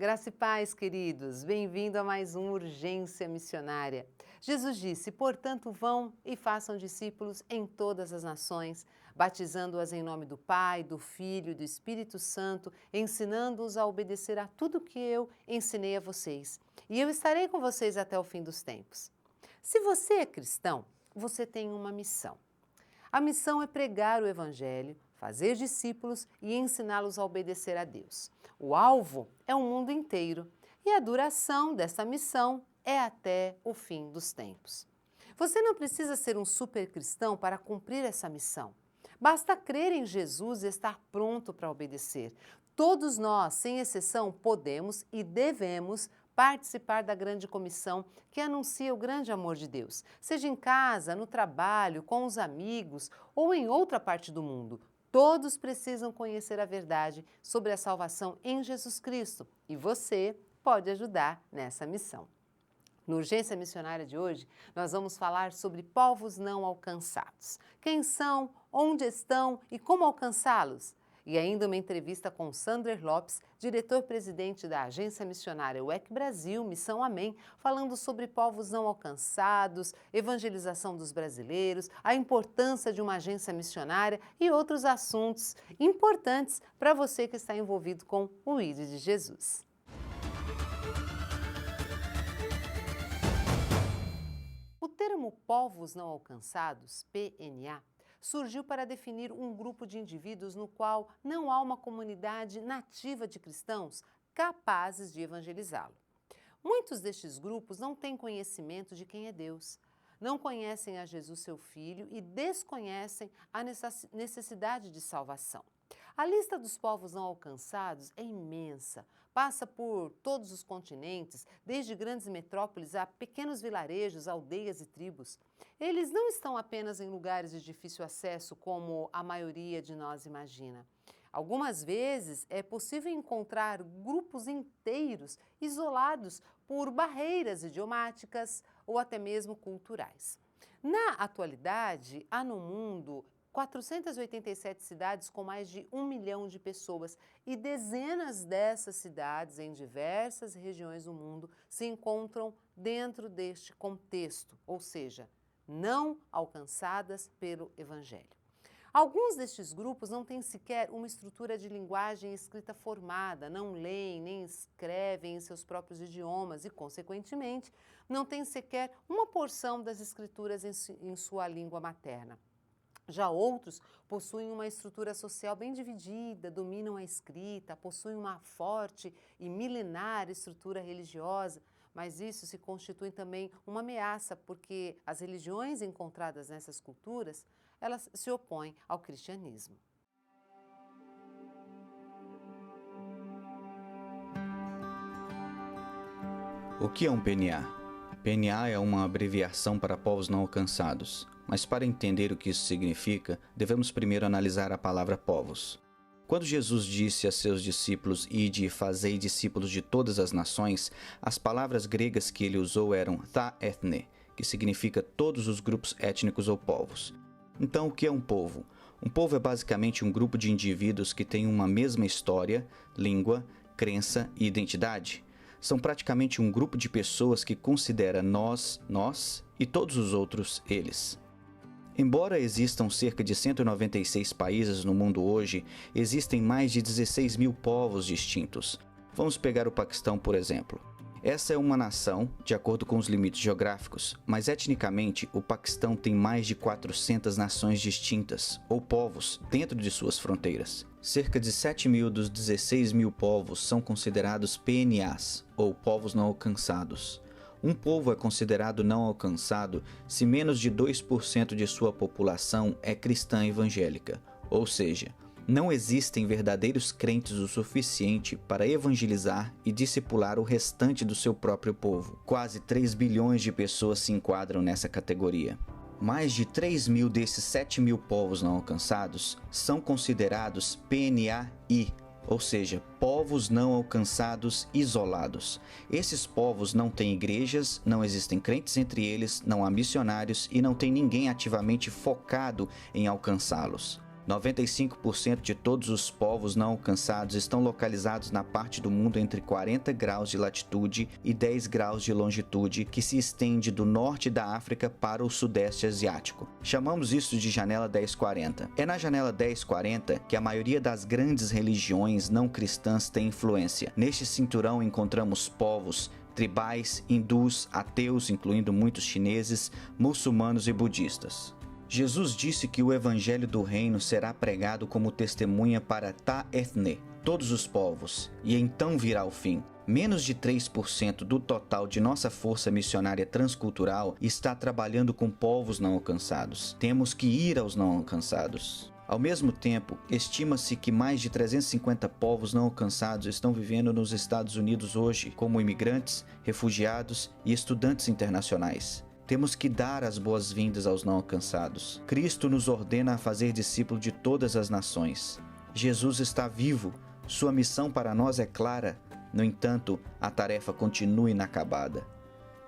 Graça e paz, queridos. Bem-vindo a mais um Urgência Missionária. Jesus disse: portanto, vão e façam discípulos em todas as nações, batizando-as em nome do Pai, do Filho e do Espírito Santo, ensinando-os a obedecer a tudo que eu ensinei a vocês. E eu estarei com vocês até o fim dos tempos. Se você é cristão, você tem uma missão. A missão é pregar o Evangelho, fazer discípulos e ensiná-los a obedecer a Deus. O alvo é o mundo inteiro e a duração dessa missão é até o fim dos tempos. Você não precisa ser um super cristão para cumprir essa missão. Basta crer em Jesus e estar pronto para obedecer. Todos nós, sem exceção, podemos e devemos participar da grande comissão que anuncia o grande amor de Deus, seja em casa, no trabalho, com os amigos ou em outra parte do mundo. Todos precisam conhecer a verdade sobre a salvação em Jesus Cristo e você pode ajudar nessa missão. No Urgência Missionária de hoje, nós vamos falar sobre povos não alcançados. Quem são, onde estão e como alcançá-los? E ainda uma entrevista com Sander Lopes, diretor-presidente da Agência Missionária UEC Brasil, Missão Amém, falando sobre povos não alcançados, evangelização dos brasileiros, a importância de uma agência missionária e outros assuntos importantes para você que está envolvido com o ID de Jesus. O termo Povos Não Alcançados, PNA, surgiu para definir um grupo de indivíduos no qual não há uma comunidade nativa de cristãos capazes de evangelizá-lo. Muitos destes grupos não têm conhecimento de quem é Deus, não conhecem a Jesus, seu Filho, e desconhecem a necessidade de salvação. A lista dos povos não alcançados é imensa, passa por todos os continentes, desde grandes metrópoles a pequenos vilarejos, aldeias e tribos. Eles não estão apenas em lugares de difícil acesso, como a maioria de nós imagina. Algumas vezes é possível encontrar grupos inteiros isolados por barreiras idiomáticas ou até mesmo culturais. Na atualidade, há no mundo 487 cidades com mais de 1 milhão de pessoas e dezenas dessas cidades em diversas regiões do mundo se encontram dentro deste contexto, ou seja, não alcançadas pelo Evangelho. Alguns destes grupos não têm sequer uma estrutura de linguagem escrita formada, não leem nem escrevem em seus próprios idiomas e, consequentemente, não têm sequer uma porção das escrituras em sua língua materna. Já outros possuem uma estrutura social bem dividida, dominam a escrita, possuem uma forte e milenar estrutura religiosa, mas isso se constitui também uma ameaça porque as religiões encontradas nessas culturas, elas se opõem ao cristianismo. O que é um PNA? PNA é uma abreviação para povos não alcançados, mas para entender o que isso significa, devemos primeiro analisar a palavra povos. Quando Jesus disse a seus discípulos, ide e fazei discípulos de todas as nações, as palavras gregas que ele usou eram tha ethne, que significa todos os grupos étnicos ou povos. Então, o que é um povo? Um povo é basicamente um grupo de indivíduos que têm uma mesma história, língua, crença e identidade. São praticamente um grupo de pessoas que considera nós e todos os outros eles. Embora existam cerca de 196 países no mundo hoje, existem mais de 16 mil povos distintos. Vamos pegar o Paquistão, por exemplo. Essa é uma nação, de acordo com os limites geográficos, mas etnicamente o Paquistão tem mais de 400 nações distintas, ou povos, dentro de suas fronteiras. Cerca de 7 mil dos 16 mil povos são considerados PNAs, ou povos não alcançados. Um povo é considerado não alcançado se menos de 2% de sua população é cristã evangélica, ou seja, não existem verdadeiros crentes o suficiente para evangelizar e discipular o restante do seu próprio povo. Quase 3 bilhões de pessoas se enquadram nessa categoria. Mais de 3 mil desses 7 mil povos não alcançados são considerados PNAI, ou seja, povos não alcançados isolados. Esses povos não têm igrejas, não existem crentes entre eles, não há missionários e não tem ninguém ativamente focado em alcançá-los. 95% de todos os povos não alcançados estão localizados na parte do mundo entre 40 graus de latitude e 10 graus de longitude, que se estende do norte da África para o sudeste asiático. Chamamos isso de janela 1040. É na janela 1040 que a maioria das grandes religiões não cristãs tem influência. Neste cinturão encontramos povos tribais, hindus, ateus, incluindo muitos chineses, muçulmanos e budistas. Jesus disse que o evangelho do reino será pregado como testemunha para Ta-ethne, todos os povos, e então virá o fim. Menos de 3% do total de nossa força missionária transcultural está trabalhando com povos não alcançados. Temos que ir aos não alcançados. Ao mesmo tempo, estima-se que mais de 350 povos não alcançados estão vivendo nos Estados Unidos hoje, como imigrantes, refugiados e estudantes internacionais. Temos que dar as boas-vindas aos não alcançados. Cristo nos ordena a fazer discípulos de todas as nações. Jesus está vivo, sua missão para nós é clara, no entanto, a tarefa continua inacabada.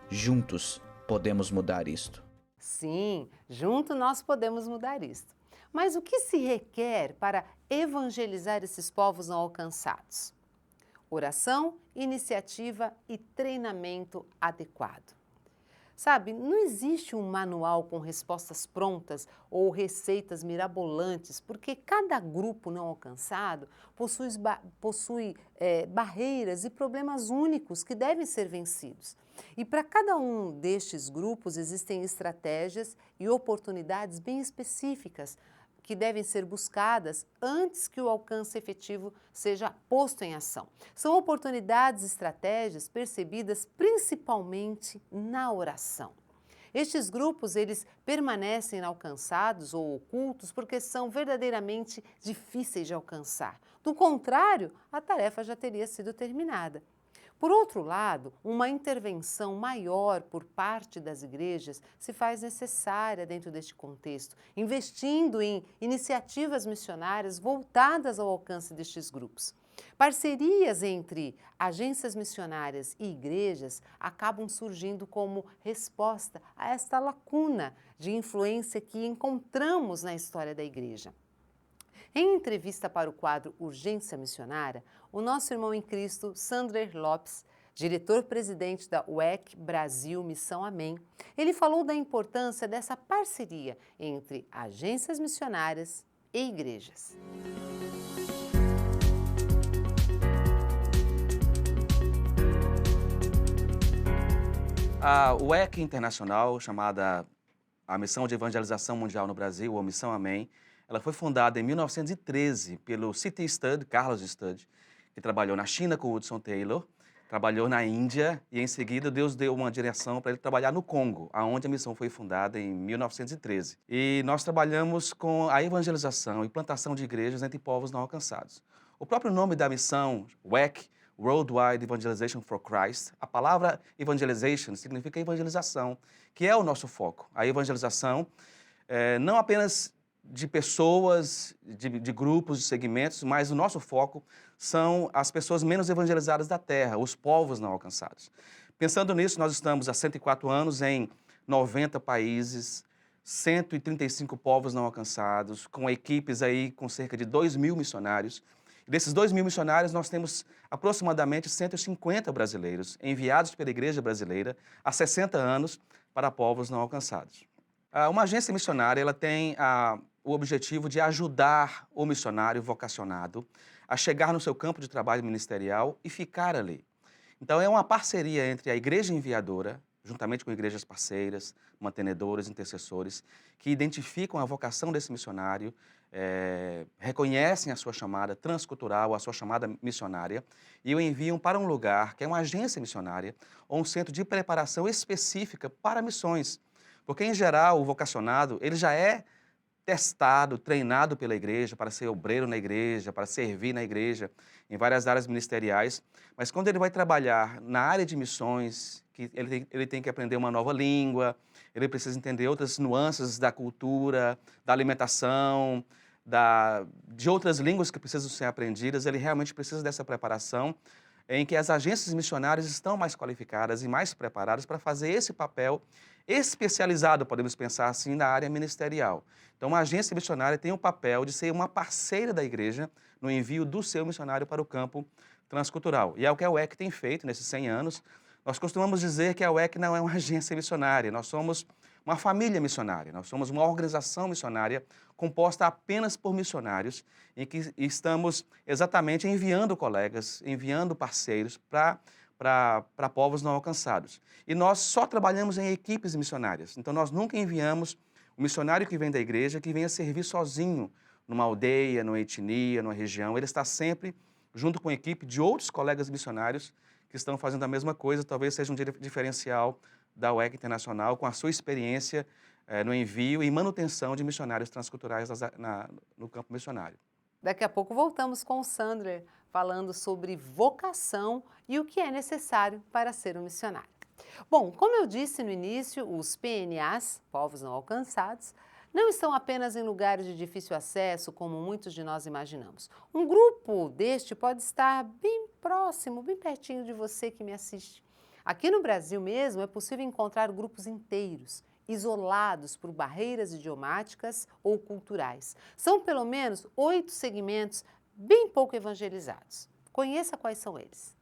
Juntos podemos mudar isto. Sim, junto nós podemos mudar isto. Mas o que se requer para evangelizar esses povos não alcançados? Oração, iniciativa e treinamento adequado. Sabe, não existe um manual com respostas prontas ou receitas mirabolantes, porque cada grupo não alcançado possui barreiras e problemas únicos que devem ser vencidos. E para cada um destes grupos existem estratégias e oportunidades bem específicas que devem ser buscadas antes que o alcance efetivo seja posto em ação. São oportunidades e estratégias percebidas principalmente na oração. Estes grupos, eles permanecem inalcançados ou ocultos porque são verdadeiramente difíceis de alcançar. Do contrário, a tarefa já teria sido terminada. Por outro lado, uma intervenção maior por parte das igrejas se faz necessária dentro deste contexto, investindo em iniciativas missionárias voltadas ao alcance destes grupos. Parcerias entre agências missionárias e igrejas acabam surgindo como resposta a esta lacuna de influência que encontramos na história da igreja. Em entrevista para o quadro Urgência Missionária, o nosso irmão em Cristo, Sandrer Lopes, diretor-presidente da UEC Brasil Missão Amém, ele falou da importância dessa parceria entre agências missionárias e igrejas. A UEC Internacional, chamada a Missão de Evangelização Mundial no Brasil, ou Missão Amém, ela foi fundada em 1913 pelo C.T. Studd, Carlos Studd, que trabalhou na China com Hudson Taylor, trabalhou na Índia e, em seguida, Deus deu uma direção para ele trabalhar no Congo, aonde a missão foi fundada em 1913. E nós trabalhamos com a evangelização e plantação de igrejas entre povos não alcançados. O próprio nome da missão, WEC, Worldwide Evangelization for Christ, a palavra evangelization significa evangelização, que é o nosso foco. A evangelização não apenas de pessoas, de grupos, de segmentos, mas o nosso foco são as pessoas menos evangelizadas da terra, os povos não alcançados. Pensando nisso, nós estamos há 104 anos em 90 países, 135 povos não alcançados, com equipes aí com cerca de 2.000 missionários. Desses 2.000 missionários, nós temos aproximadamente 150 brasileiros enviados pela Igreja Brasileira há 60 anos para povos não alcançados. Uma agência missionária ela tem o objetivo de ajudar o missionário vocacionado a chegar no seu campo de trabalho ministerial e ficar ali. Então, é uma parceria entre a igreja enviadora, juntamente com igrejas parceiras, mantenedoras, intercessores, que identificam a vocação desse missionário, reconhecem a sua chamada transcultural, a sua chamada missionária, e o enviam para um lugar que é uma agência missionária ou um centro de preparação específica para missões. Porque, em geral, o vocacionado ele já é testado, treinado pela igreja para ser obreiro na igreja, para servir na igreja, em várias áreas ministeriais. Mas quando ele vai trabalhar na área de missões, que ele tem que aprender uma nova língua, ele precisa entender outras nuances da cultura, da alimentação, de outras línguas que precisam ser aprendidas, ele realmente precisa dessa preparação em que as agências missionárias estão mais qualificadas e mais preparadas para fazer esse papel especializado, podemos pensar assim, na área ministerial. Então, uma agência missionária tem o papel de ser uma parceira da igreja no envio do seu missionário para o campo transcultural. E é o que a UEC tem feito nesses 100 anos. Nós costumamos dizer que a UEC não é uma agência missionária, nós somos uma família missionária, nós somos uma organização missionária composta apenas por missionários, em que estamos exatamente enviando colegas, enviando parceiros para povos não alcançados. E nós só trabalhamos em equipes missionárias, então nós nunca enviamos o missionário que vem da igreja, que venha servir sozinho numa aldeia, numa etnia, numa região. Ele está sempre junto com a equipe de outros colegas missionários que estão fazendo a mesma coisa, talvez seja um diferencial da UEC Internacional, com a sua experiência no envio e manutenção de missionários transculturais no campo missionário. Daqui a pouco voltamos com o Sandler, falando sobre vocação e o que é necessário para ser um missionário. Bom, como eu disse no início, os PNAs, povos não alcançados, não estão apenas em lugares de difícil acesso, como muitos de nós imaginamos. Um grupo deste pode estar bem próximo, bem pertinho de você que me assiste. Aqui no Brasil mesmo é possível encontrar grupos inteiros, isolados por barreiras idiomáticas ou culturais. São pelo menos 8 segmentos bem pouco evangelizados. Conheça quais são eles.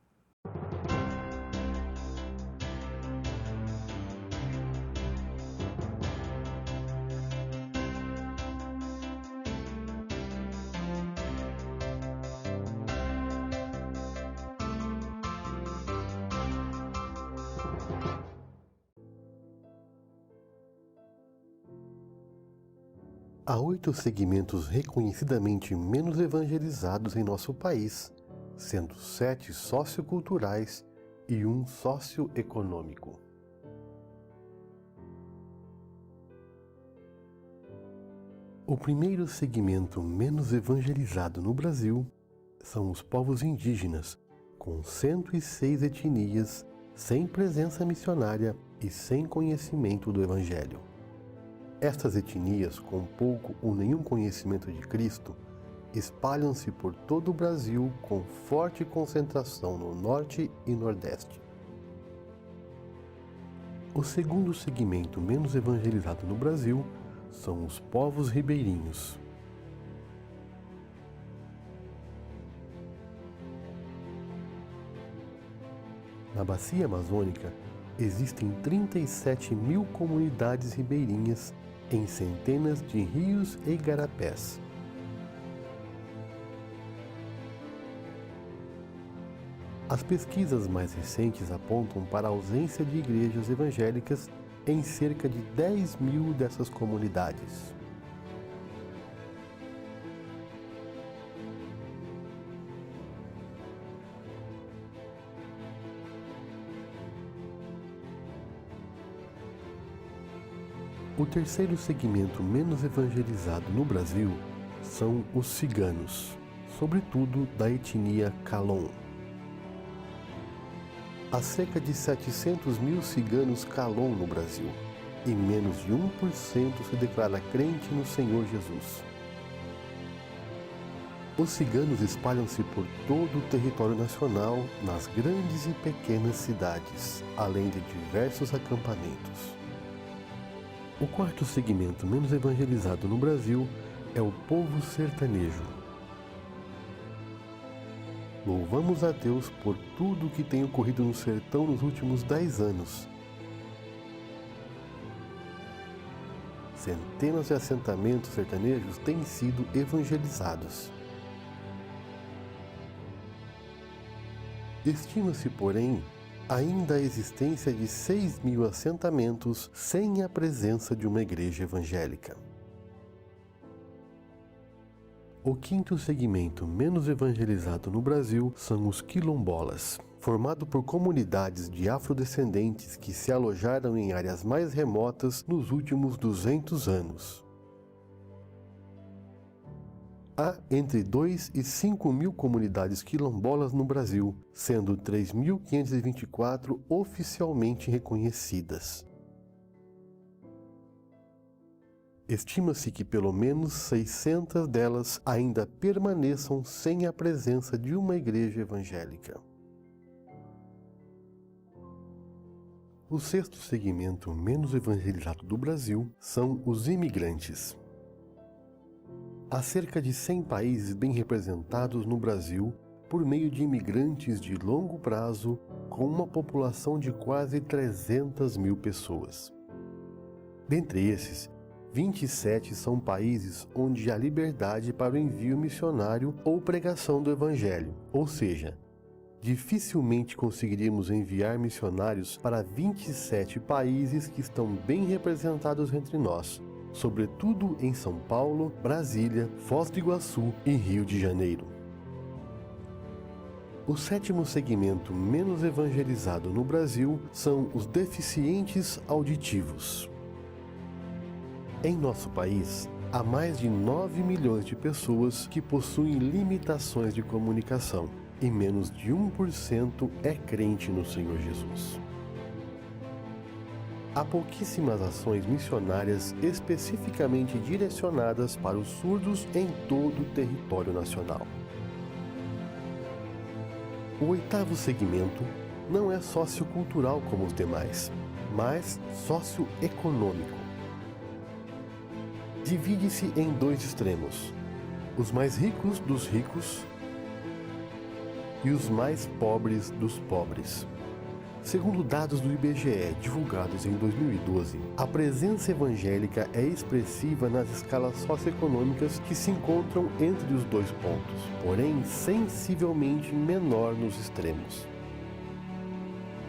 Há 8 segmentos reconhecidamente menos evangelizados em nosso país, sendo 7 socioculturais e 1 socioeconômico. O primeiro segmento menos evangelizado no Brasil são os povos indígenas, com 106 etnias, sem presença missionária e sem conhecimento do Evangelho. Estas etnias, com pouco ou nenhum conhecimento de Cristo, espalham-se por todo o Brasil com forte concentração no Norte e Nordeste. O segundo segmento menos evangelizado no Brasil são os povos ribeirinhos. Na Bacia Amazônica, existem 37.000 comunidades ribeirinhas em centenas de rios e igarapés. As pesquisas mais recentes apontam para a ausência de igrejas evangélicas em cerca de 10.000 dessas comunidades. O terceiro segmento menos evangelizado no Brasil são os ciganos, sobretudo da etnia Calon. Há cerca de 700.000 ciganos Calon no Brasil, e menos de 1% se declara crente no Senhor Jesus. Os ciganos espalham-se por todo o território nacional, nas grandes e pequenas cidades, além de diversos acampamentos. O quarto segmento menos evangelizado no Brasil é o povo sertanejo. Louvamos a Deus por tudo o que tem ocorrido no sertão nos últimos 10 anos. Centenas de assentamentos sertanejos têm sido evangelizados. Estima-se, porém, ainda a existência de 6.000 assentamentos sem a presença de uma igreja evangélica. O quinto segmento menos evangelizado no Brasil são os quilombolas, formado por comunidades de afrodescendentes que se alojaram em áreas mais remotas nos últimos 200 anos. Há entre 2 e 5.000 comunidades quilombolas no Brasil, sendo 3.524 oficialmente reconhecidas. Estima-se que pelo menos 600 delas ainda permaneçam sem a presença de uma igreja evangélica. O sexto segmento menos evangelizado do Brasil são os imigrantes. Há cerca de 100 países bem representados no Brasil por meio de imigrantes de longo prazo, com uma população de quase 300 mil pessoas. Dentre esses, 27 são países onde há liberdade para o envio missionário ou pregação do Evangelho, ou seja, dificilmente conseguiríamos enviar missionários para 27 países que estão bem representados entre nós, sobretudo em São Paulo, Brasília, Foz do Iguaçu e Rio de Janeiro. O sétimo segmento menos evangelizado no Brasil são os deficientes auditivos. Em nosso país, há mais de 9 milhões de pessoas que possuem limitações de comunicação e menos de 1% é crente no Senhor Jesus. Há pouquíssimas ações missionárias especificamente direcionadas para os surdos em todo o território nacional. O oitavo segmento não é sociocultural como os demais, mas socioeconômico. Divide-se em dois extremos, os mais ricos dos ricos e os mais pobres dos pobres. Segundo dados do IBGE divulgados em 2012, a presença evangélica é expressiva nas escalas socioeconômicas que se encontram entre os dois pontos, porém sensivelmente menor nos extremos.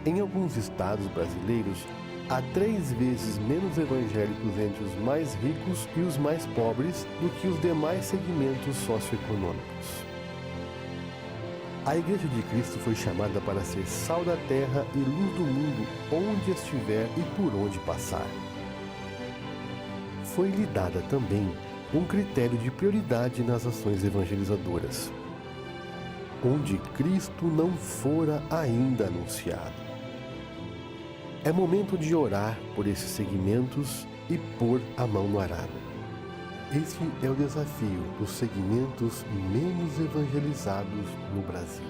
Em alguns estados brasileiros, há 3 vezes menos evangélicos entre os mais ricos e os mais pobres do que os demais segmentos socioeconômicos. A Igreja de Cristo foi chamada para ser sal da terra e luz do mundo onde estiver e por onde passar. Foi-lhe dada também um critério de prioridade nas ações evangelizadoras, onde Cristo não fora ainda anunciado. É momento de orar por esses segmentos e pôr a mão no arado. Este é o desafio dos segmentos menos evangelizados no Brasil.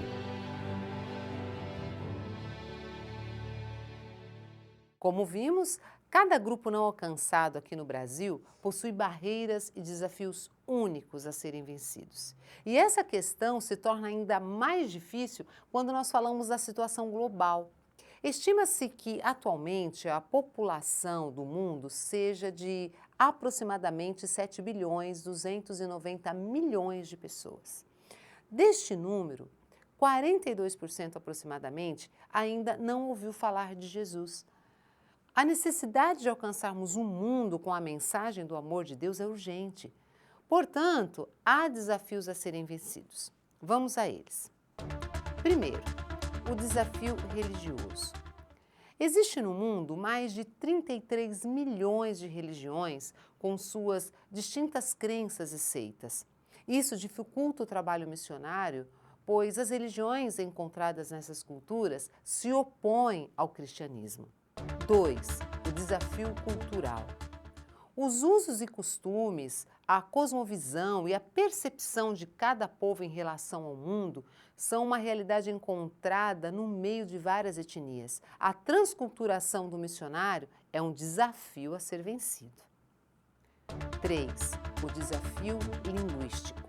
Como vimos, cada grupo não alcançado aqui no Brasil possui barreiras e desafios únicos a serem vencidos. E essa questão se torna ainda mais difícil quando nós falamos da situação global. Estima-se que, atualmente, a população do mundo seja de aproximadamente 7 bilhões 290 milhões de pessoas. Deste número, 42% aproximadamente ainda não ouviu falar de Jesus. A necessidade de alcançarmos um mundo com a mensagem do amor de Deus é urgente. Portanto, há desafios a serem vencidos. Vamos a eles. Primeiro, o desafio religioso. Existe no mundo mais de 33 milhões de religiões com suas distintas crenças e seitas. Isso dificulta o trabalho missionário, pois as religiões encontradas nessas culturas se opõem ao cristianismo. 2. O desafio cultural. Os usos e costumes, a cosmovisão e a percepção de cada povo em relação ao mundo são uma realidade encontrada no meio de várias etnias. A transculturação do missionário é um desafio a ser vencido. 3. O desafio linguístico.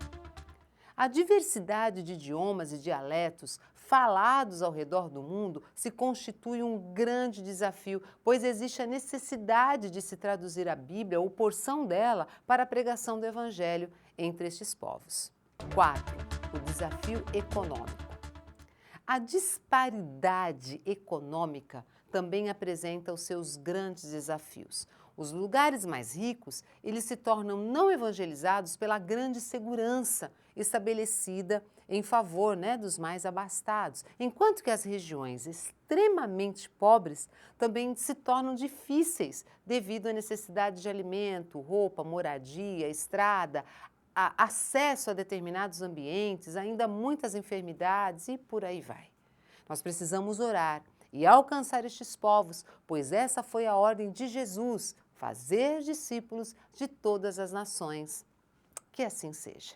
A diversidade de idiomas e dialetos falados ao redor do mundo se constitui um grande desafio, pois existe a necessidade de se traduzir a Bíblia ou porção dela para a pregação do Evangelho entre estes povos. 4. O desafio econômico. A disparidade econômica também apresenta os seus grandes desafios. Os lugares mais ricos, eles se tornam não evangelizados pela grande segurança estabelecida em favor dos mais abastados, enquanto que as regiões extremamente pobres também se tornam difíceis devido à necessidade de alimento, roupa, moradia, estrada, acesso a determinados ambientes, ainda muitas enfermidades e por aí vai. Nós precisamos orar e alcançar estes povos, pois essa foi a ordem de Jesus, fazer discípulos de todas as nações. Que assim seja.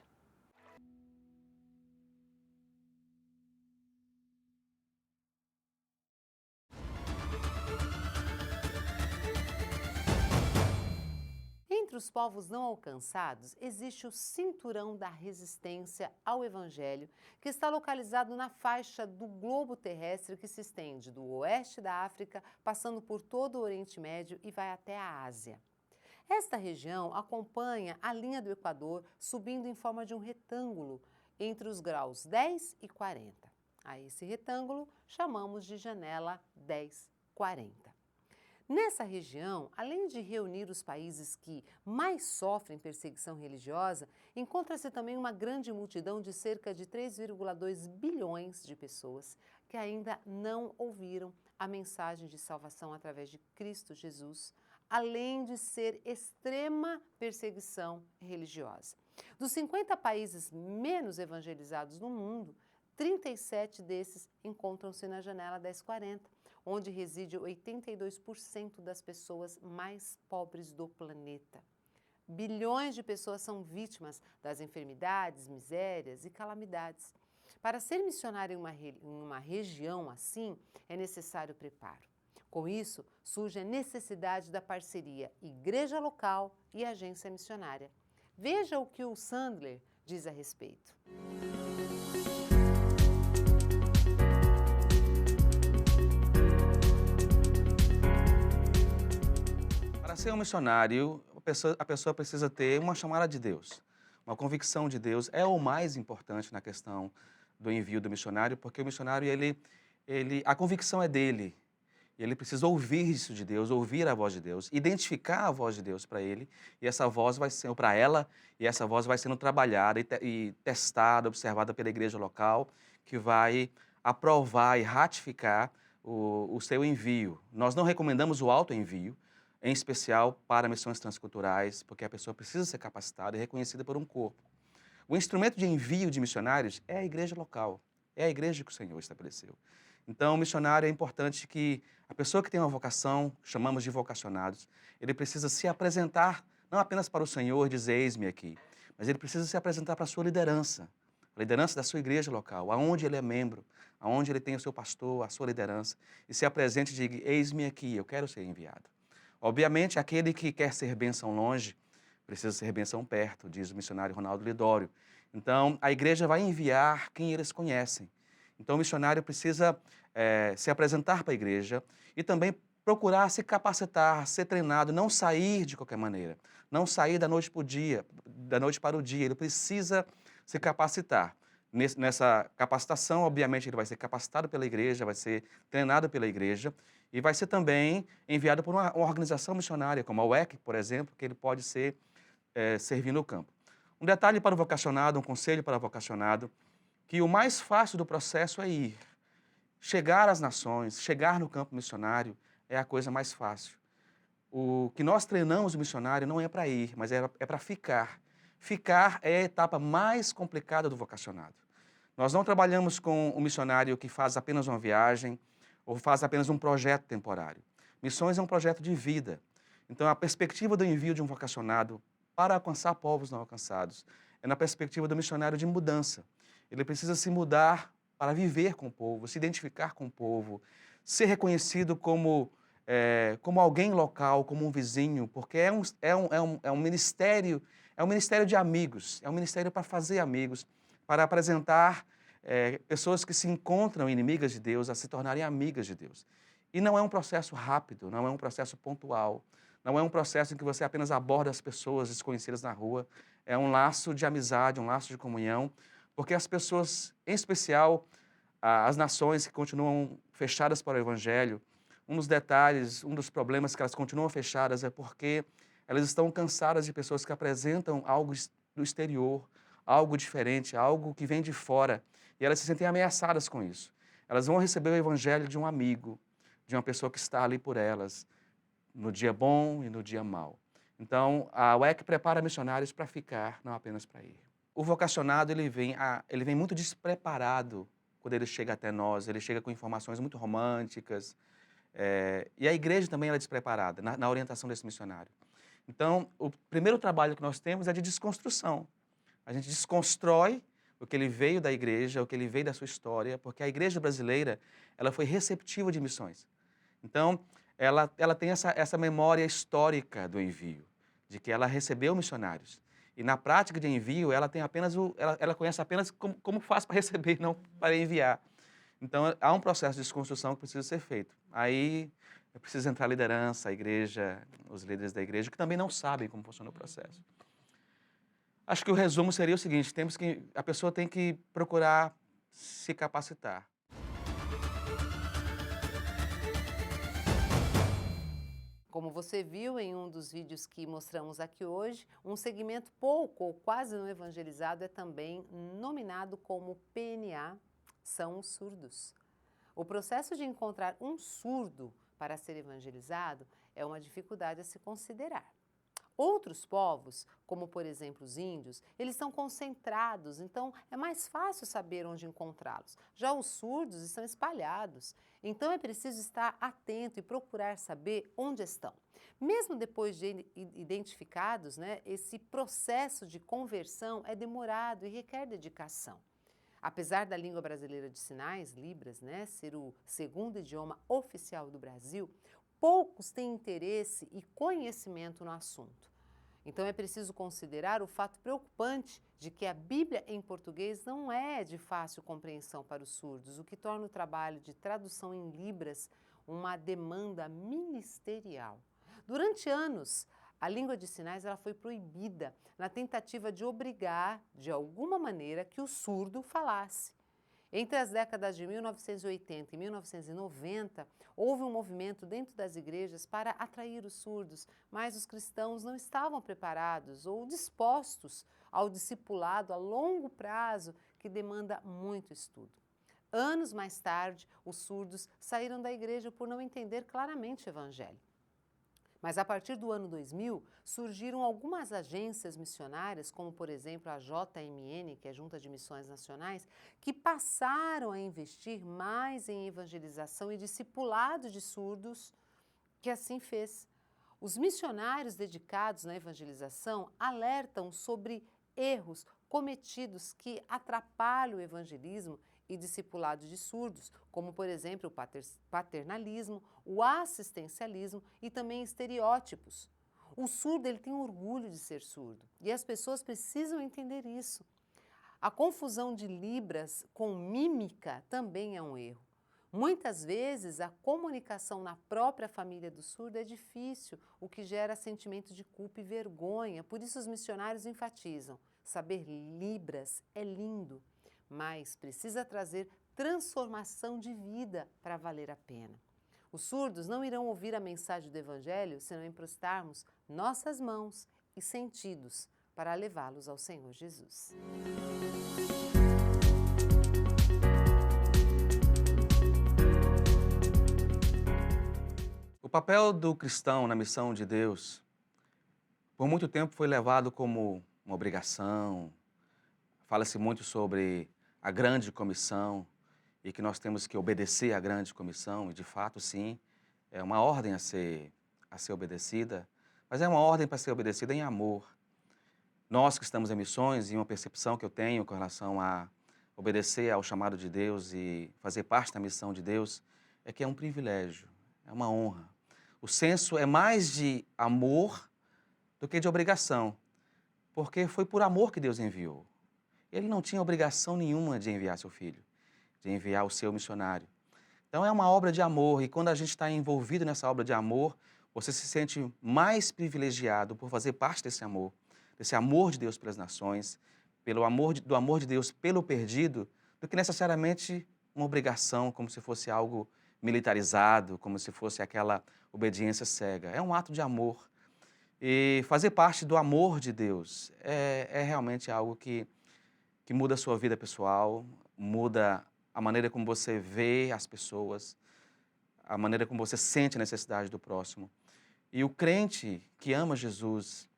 os povos não alcançados, existe o Cinturão da Resistência ao Evangelho, que está localizado na faixa do globo terrestre que se estende do oeste da África, passando por todo o Oriente Médio e vai até a Ásia. Esta região acompanha a linha do Equador, subindo em forma de um retângulo entre os graus 10 e 40. A esse retângulo chamamos de janela 1040. Nessa região, além de reunir os países que mais sofrem perseguição religiosa, encontra-se também uma grande multidão de cerca de 3,2 bilhões de pessoas que ainda não ouviram a mensagem de salvação através de Cristo Jesus, além de ser extrema perseguição religiosa. Dos 50 países menos evangelizados no mundo, 37 desses encontram-se na janela 1040, onde reside 82% das pessoas mais pobres do planeta. Bilhões de pessoas são vítimas das enfermidades, misérias e calamidades. Para ser missionário em uma região assim, é necessário preparo. Com isso, surge a necessidade da parceria igreja local e agência missionária. Veja o que o Sandler diz a respeito. Para ser um missionário, a pessoa precisa ter uma chamada de Deus, uma convicção de Deus. É o mais importante na questão do envio do missionário, porque o missionário, a convicção é dele. Ele precisa ouvir isso de Deus, ouvir a voz de Deus, identificar a voz de Deus para ele, e essa voz vai ser para ela, e essa voz vai sendo trabalhada e testada, observada pela igreja local, que vai aprovar e ratificar o seu envio. Nós não recomendamos o autoenvio, em especial para missões transculturais, porque a pessoa precisa ser capacitada e reconhecida por um corpo. O instrumento de envio de missionários é a igreja local, é a igreja que o Senhor estabeleceu. Então, o missionário é importante que a pessoa que tem uma vocação, chamamos de vocacionados, ele precisa se apresentar não apenas para o Senhor e dizer, eis-me aqui, mas ele precisa se apresentar para a sua liderança, a liderança da sua igreja local, aonde ele é membro, aonde ele tem o seu pastor, a sua liderança, e se apresente e diga, eis-me aqui, eu quero ser enviado. Obviamente, aquele que quer ser bênção longe, precisa ser bênção perto, diz o missionário Ronaldo Lidório. Então, a igreja vai enviar quem eles conhecem. Então, o missionário precisa se apresentar para a igreja e também procurar se capacitar, ser treinado, não sair de qualquer maneira, não sair da noite para o dia, da noite para o dia. Ele precisa se capacitar. Nessa capacitação, obviamente, ele vai ser capacitado pela igreja, vai ser treinado pela igreja e vai ser também enviado por uma organização missionária, como a UEC, por exemplo, que ele pode servir no campo. Um detalhe para o vocacionado, um conselho para o vocacionado, que o mais fácil do processo é ir. Chegar às nações, chegar no campo missionário é a coisa mais fácil. O que nós treinamos o missionário não é para ir, mas é para ficar. Ficar é a etapa mais complicada do vocacionado. Nós não trabalhamos com o missionário que faz apenas uma viagem ou faz apenas um projeto temporário. Missões é um projeto de vida. Então, a perspectiva do envio de um vocacionado para alcançar povos não alcançados é na perspectiva do missionário de mudança. Ele precisa se mudar para viver com o povo, se identificar com o povo, ser reconhecido como alguém local, como um vizinho, porque é um ministério de amigos, é um ministério para fazer amigos, para apresentar pessoas que se encontram inimigas de Deus a se tornarem amigas de Deus. E não é um processo rápido, não é um processo pontual, não é um processo em que você apenas aborda as pessoas desconhecidas na rua, é um laço de amizade, um laço de comunhão, porque as pessoas, em especial as nações que continuam fechadas para o Evangelho, um dos detalhes, um dos problemas que elas continuam fechadas é porque elas estão cansadas de pessoas que apresentam algo do exterior, algo diferente, algo que vem de fora, e elas se sentem ameaçadas com isso. Elas vão receber o Evangelho de um amigo, de uma pessoa que está ali por elas, no dia bom e no dia mau. Então, a UEC prepara missionários para ficar, não apenas para ir. O vocacionado, ele vem muito despreparado quando ele chega até nós, ele chega com informações muito românticas, e a igreja também é despreparada na orientação desse missionário. Então, o primeiro trabalho que nós temos é de desconstrução. A gente desconstrói o que ele veio da igreja, o que ele veio da sua história, porque a igreja brasileira ela foi receptiva de missões. Então, ela tem essa memória histórica do envio. de que ela recebeu missionários. E na prática de envio, ela tem apenas ela conhece apenas como faz para receber e não para enviar. Então, há um processo de desconstrução que precisa ser feito. Aí precisa entrar a liderança, a igreja, os líderes da igreja, que também não sabem como funciona o processo. Acho que o resumo seria o seguinte: a pessoa tem que procurar se capacitar. Como você viu em um dos vídeos que mostramos aqui hoje, um segmento pouco ou quase não evangelizado é também nominado como PNA, são os surdos. O processo de encontrar um surdo para ser evangelizado é uma dificuldade a se considerar. Outros povos, como por exemplo os índios, eles estão concentrados, então é mais fácil saber onde encontrá-los. Já os surdos estão espalhados, então é preciso estar atento e procurar saber onde estão. Mesmo depois de identificados, esse processo de conversão é demorado e requer dedicação. Apesar da língua brasileira de sinais, Libras, ser o segundo idioma oficial do Brasil, poucos têm interesse e conhecimento no assunto. Então é preciso considerar o fato preocupante de que a Bíblia em português não é de fácil compreensão para os surdos, o que torna o trabalho de tradução em Libras uma demanda ministerial. Durante anos, a língua de sinais ela foi proibida na tentativa de obrigar, de alguma maneira, que o surdo falasse. Entre as décadas de 1980 e 1990, houve um movimento dentro das igrejas para atrair os surdos, mas os cristãos não estavam preparados ou dispostos ao discipulado a longo prazo, que demanda muito estudo. Anos mais tarde, os surdos saíram da igreja por não entender claramente o evangelho. Mas a partir do ano 2000, surgiram algumas agências missionárias, como por exemplo a JMN, que é Junta de Missões Nacionais, que passaram a investir mais em evangelização e discipulado de surdos, que assim fez. Os missionários dedicados na evangelização alertam sobre erros cometidos que atrapalham o evangelismo e discipulado de surdos, como, por exemplo, o paternalismo, o assistencialismo e também estereótipos. O surdo ele tem orgulho de ser surdo e as pessoas precisam entender isso. A confusão de Libras com mímica também é um erro. Muitas vezes a comunicação na própria família do surdo é difícil, o que gera sentimento de culpa e vergonha. Por isso os missionários enfatizam: saber Libras é lindo, mas precisa trazer transformação de vida para valer a pena. Os surdos não irão ouvir a mensagem do Evangelho se não emprestarmos nossas mãos e sentidos para levá-los ao Senhor Jesus. O papel do cristão na missão de Deus, por muito tempo foi levado como uma obrigação. Fala-se muito sobre a grande comissão e que nós temos que obedecer à grande comissão, e de fato sim, é uma ordem a ser obedecida, mas é uma ordem para ser obedecida em amor. Nós que estamos em missões, e uma percepção que eu tenho com relação a obedecer ao chamado de Deus e fazer parte da missão de Deus, é que é um privilégio, é uma honra. O senso é mais de amor do que de obrigação, porque foi por amor que Deus enviou. Ele não tinha obrigação nenhuma de enviar seu filho, de enviar o seu missionário. Então é uma obra de amor, e quando a gente está envolvido nessa obra de amor, você se sente mais privilegiado por fazer parte desse amor de Deus pelas nações, do amor de Deus pelo perdido, do que necessariamente uma obrigação, como se fosse algo militarizado, como se fosse aquela obediência cega. É um ato de amor. E fazer parte do amor de Deus é realmente algo que muda a sua vida pessoal, muda a maneira como você vê as pessoas, a maneira como você sente a necessidade do próximo. E o crente que ama Jesus,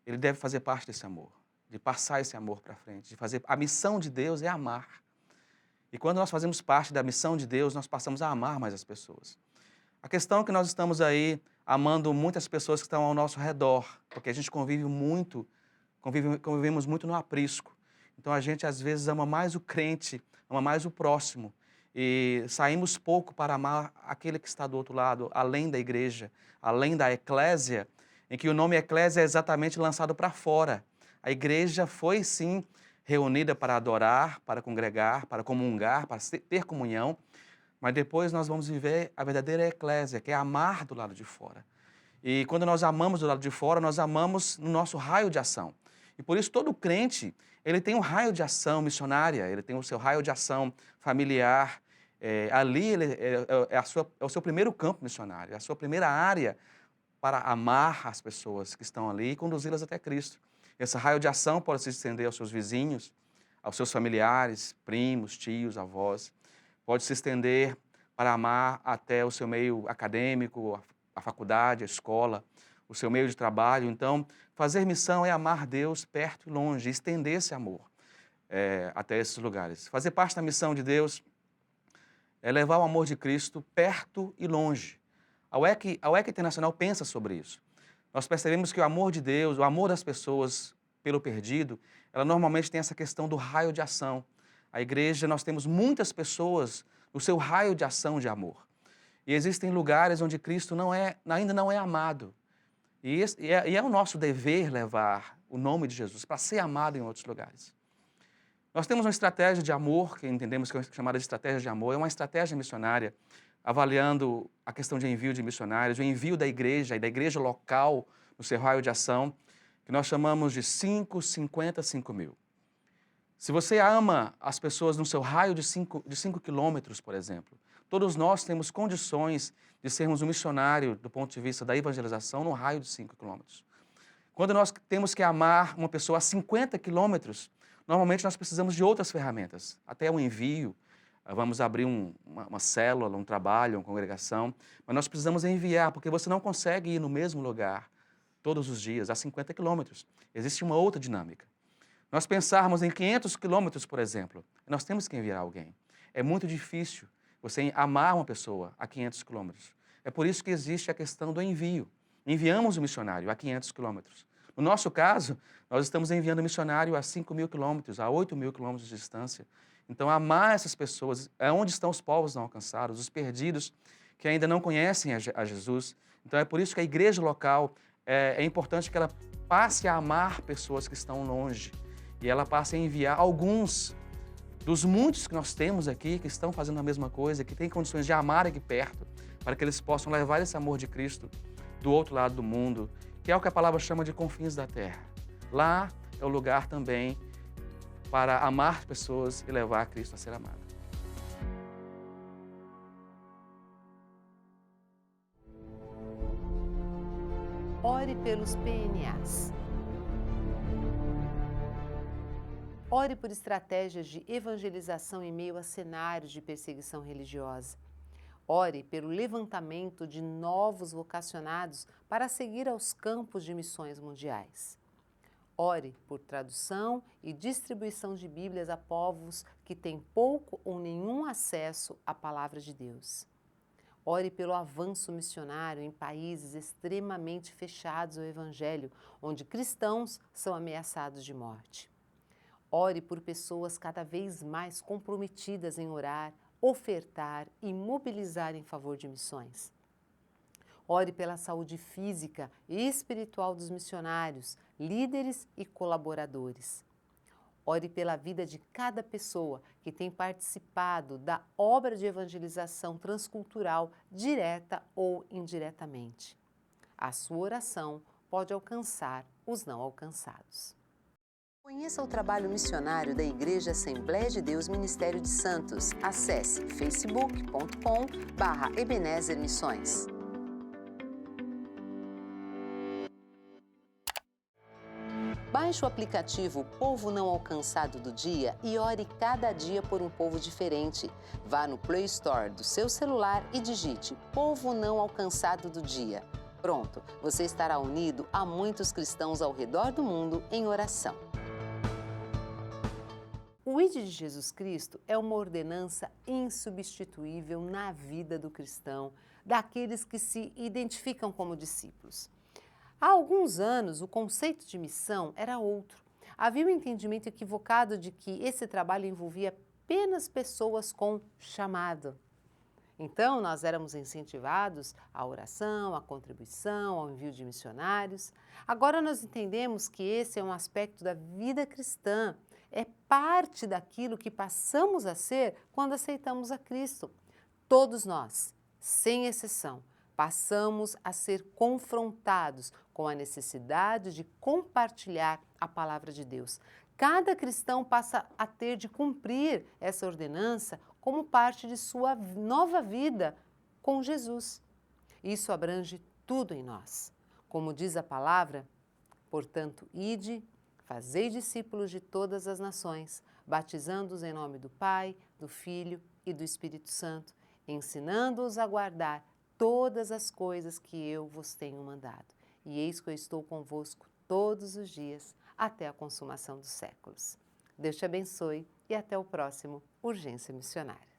ele deve fazer parte desse amor, de passar esse amor para frente, de fazer... A missão de Deus é amar. E quando nós fazemos parte da missão de Deus, nós passamos a amar mais as pessoas. A questão é que nós estamos aí amando muitas pessoas que estão ao nosso redor, porque a gente convivemos muito no aprisco. Então a gente às vezes ama mais o crente, ama mais o próximo, e saímos pouco para amar aquele que está do outro lado, além da igreja, além da eclésia, em que o nome eclésia é exatamente lançado para fora. A igreja foi, sim, reunida para adorar, para congregar, para comungar, para ter comunhão, mas depois nós vamos viver a verdadeira eclésia, que é amar do lado de fora. E quando nós amamos do lado de fora, nós amamos no nosso raio de ação. E por isso todo crente, ele tem um raio de ação missionária, ele tem o seu raio de ação familiar. Ali é o seu primeiro campo missionário, é a sua primeira área para amar as pessoas que estão ali e conduzi-las até Cristo. Esse raio de ação pode se estender aos seus vizinhos, aos seus familiares, primos, tios, avós. Pode se estender para amar até o seu meio acadêmico, a faculdade, a escola, o seu meio de trabalho. Então, fazer missão é amar Deus perto e longe, estender esse amor até esses lugares. Fazer parte da missão de Deus é levar o amor de Cristo perto e longe. A UEC Internacional pensa sobre isso. Nós percebemos que o amor de Deus, o amor das pessoas pelo perdido, ela normalmente tem essa questão do raio de ação. A igreja, nós temos muitas pessoas no seu raio de ação de amor. E existem lugares onde Cristo ainda não é amado. E é o nosso dever levar o nome de Jesus para ser amado em outros lugares. Nós temos uma estratégia de amor, que entendemos que é chamada de estratégia de amor, é uma estratégia missionária, avaliando a questão de envio de missionários, o envio da igreja e da igreja local no seu raio de ação, que nós chamamos de 5, 50, 5 mil. Se você ama as pessoas no seu raio de 5 quilômetros, por exemplo, todos nós temos condições de sermos um missionário do ponto de vista da evangelização no raio de 5 quilômetros. Quando nós temos que amar uma pessoa a 50 quilômetros, normalmente nós precisamos de outras ferramentas, até um envio, vamos abrir uma célula, um trabalho, uma congregação, mas nós precisamos enviar, porque você não consegue ir no mesmo lugar todos os dias, a 50 quilômetros. Existe uma outra dinâmica. Nós pensarmos em 500 quilômetros, por exemplo, nós temos que enviar alguém. É muito difícil você amar uma pessoa a 500 quilômetros. É por isso que existe a questão do envio. Enviamos o missionário a 500 quilômetros. No nosso caso, nós estamos enviando o missionário a 5 mil quilômetros, a 8 mil quilômetros de distância. Então, amar essas pessoas, é onde estão os povos não alcançados, os perdidos que ainda não conhecem a Jesus. Então, é por isso que a igreja local é importante que ela passe a amar pessoas que estão longe. E ela passe a enviar alguns dos muitos que nós temos aqui, que estão fazendo a mesma coisa, que têm condições de amar aqui perto, para que eles possam levar esse amor de Cristo do outro lado do mundo, que é o que a palavra chama de confins da terra. Lá é o lugar também para amar pessoas e levar a Cristo a ser amado. Ore pelos PNAs. Ore por estratégias de evangelização em meio a cenários de perseguição religiosa. Ore pelo levantamento de novos vocacionados para seguir aos campos de missões mundiais. Ore por tradução e distribuição de Bíblias a povos que têm pouco ou nenhum acesso à palavra de Deus. Ore pelo avanço missionário em países extremamente fechados ao Evangelho, onde cristãos são ameaçados de morte. Ore por pessoas cada vez mais comprometidas em orar, ofertar e mobilizar em favor de missões. Ore pela saúde física e espiritual dos missionários, líderes e colaboradores. Ore pela vida de cada pessoa que tem participado da obra de evangelização transcultural, direta ou indiretamente. A sua oração pode alcançar os não alcançados. Conheça o trabalho missionário da Igreja Assembleia de Deus Ministério de Santos. Acesse facebook.com/Ebenezer Missões. Baixe o aplicativo Povo Não Alcançado do Dia e ore cada dia por um povo diferente. Vá no Play Store do seu celular e digite Povo Não Alcançado do Dia. Pronto, você estará unido a muitos cristãos ao redor do mundo em oração. O ID de Jesus Cristo é uma ordenança insubstituível na vida do cristão, daqueles que se identificam como discípulos. Há alguns anos, o conceito de missão era outro. Havia um entendimento equivocado de que esse trabalho envolvia apenas pessoas com chamado. Então, nós éramos incentivados à oração, à contribuição, ao envio de missionários. Agora nós entendemos que esse é um aspecto da vida cristã, é parte daquilo que passamos a ser quando aceitamos a Cristo. Todos nós, sem exceção, passamos a ser confrontados com a necessidade de compartilhar a palavra de Deus. Cada cristão passa a ter de cumprir essa ordenança como parte de sua nova vida com Jesus. Isso abrange tudo em nós. Como diz a palavra, portanto, ide, fazei discípulos de todas as nações, batizando-os em nome do Pai, do Filho e do Espírito Santo, ensinando-os a guardar todas as coisas que eu vos tenho mandado. E eis que eu estou convosco todos os dias, até a consumação dos séculos. Deus te abençoe e até o próximo Urgência Missionária.